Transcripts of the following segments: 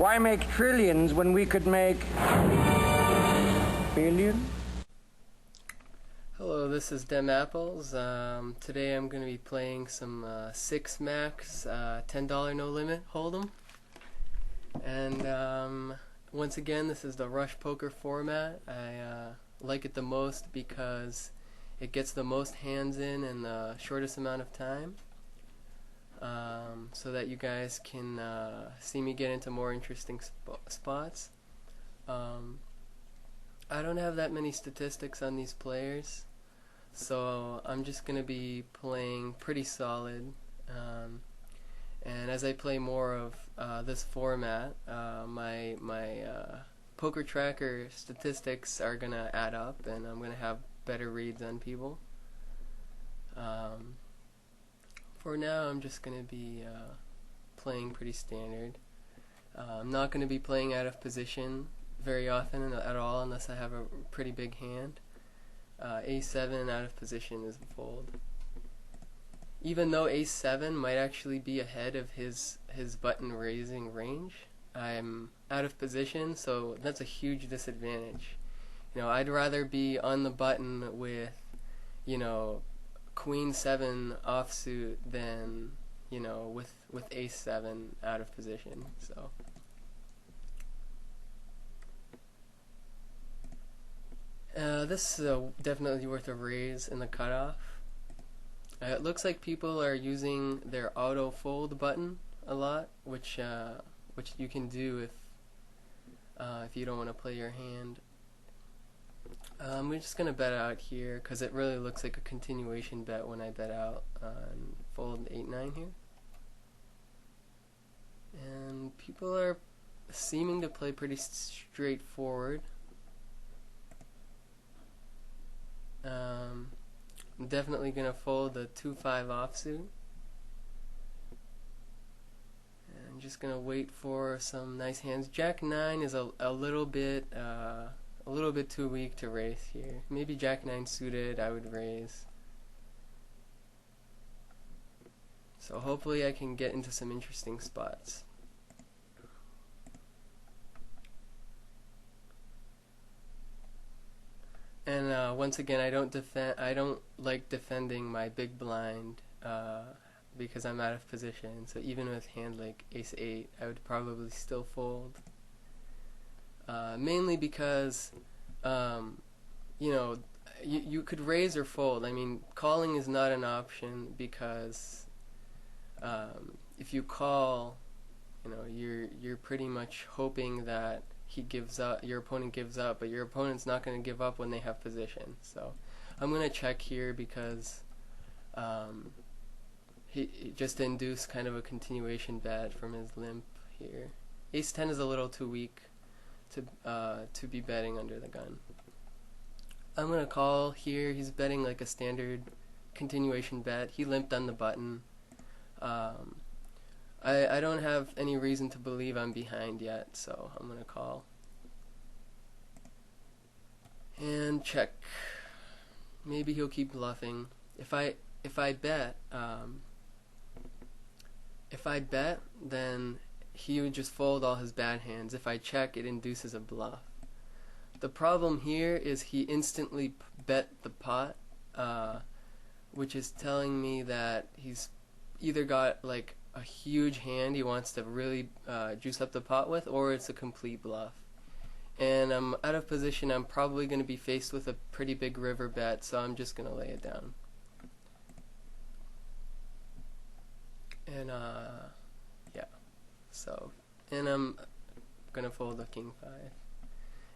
Why make trillions when we could make billions? Hello, this is Dem Apples. Today I'm going to be playing some 6 max $10 no limit hold'em. And once again, this is the Rush Poker format. I like it the most because it gets the most hands in the shortest amount of time, so that you guys can see me get into more interesting spots. I don't have that many statistics on these players, so I'm just going to be playing pretty solid. And as I play more of this format, my poker tracker statistics are going to add up, and I'm going to have better reads on people. For now, I'm just going to be playing pretty standard. I'm not going to be playing out of position very often at all unless I have a pretty big hand. A7 out of position is a fold. Even though A7 might actually be ahead of his button raising range, I'm out of position, so that's a huge disadvantage. You know, I'd rather be on the button with, you know, Queen 7 offsuit than, you know, with Ace 7 out of position. So this is definitely worth a raise in the cutoff. It looks like people are using their auto fold button a lot, which you can do if you don't want to play your hand. We're just gonna bet out here because it really looks like a continuation bet when I bet out on fold 8-9 here. And people are seeming to play pretty straightforward. I'm definitely gonna fold the 2-5 offsuit. And I'm just gonna wait for some nice hands. Jack 9 is a little bit too weak to raise here. Maybe Jack 9 suited I would raise. So hopefully I can get into some interesting spots. And once again, I don't like defending my big blind because I'm out of position. So even with hand like Ace 8, I would probably still fold. Mainly because you know, you could raise or fold. I mean, calling is not an option because if you call, you know, you're pretty much hoping that he gives up, your opponent gives up, but your opponent's not going to give up when they have position. So I'm going to check here because he just induced kind of a continuation bet from his limp here. Ace 10 is a little too weak to be betting under the gun. I'm going to call here. He's betting like a standard continuation bet. He limped on the button. I don't have any reason to believe I'm behind yet, so I'm going to call. And check. Maybe he'll keep bluffing. If I bet, then he would just fold all his bad hands. If I check, it induces a bluff. The problem here is he instantly bet the pot, which is telling me that he's either got like a huge hand he wants to really juice up the pot with, or it's a complete bluff. And I'm out of position. I'm probably going to be faced with a pretty big river bet, so I'm just going to lay it down. And yeah. So, and I'm going to fold the King 5.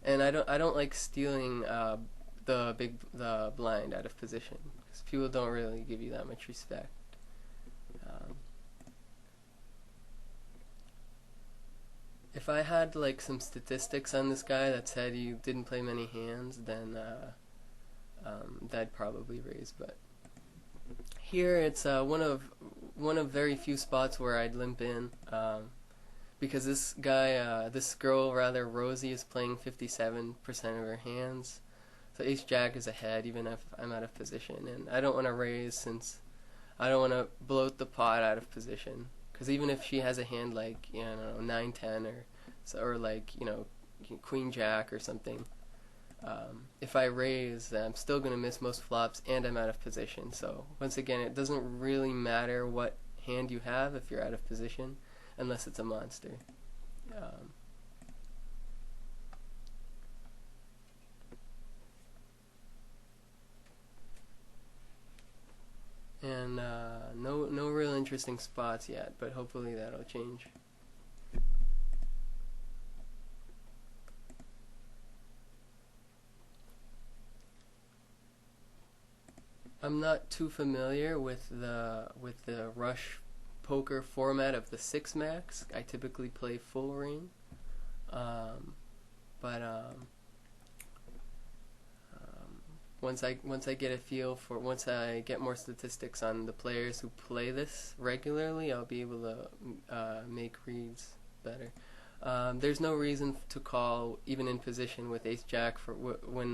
And I don't like stealing the blind out of position because people don't really give you that much respect. If I had like some statistics on this guy that said he didn't play many hands, then that'd probably raise. But here it's one of very few spots where I'd limp in, because this guy, this girl rather, Rosie, is playing 57% of her hands. So Ace Jack is ahead even if I'm out of position, and I don't want to raise since I don't want to bloat the pot out of position. Because even if she has a hand like, you know, 9-10 or So, or like, queen jack or something. If I raise, I'm still going to miss most flops and I'm out of position. So once again, it doesn't really matter what hand you have if you're out of position, unless it's a monster. And no real interesting spots yet, but hopefully that'll change. I'm not too familiar with the Rush poker format of the 6 max. I typically play full ring, but once I get a feel for, once I get more statistics on the players who play this regularly, I'll be able to make reads better. There's no reason to call even in position with Ace Jack for when they're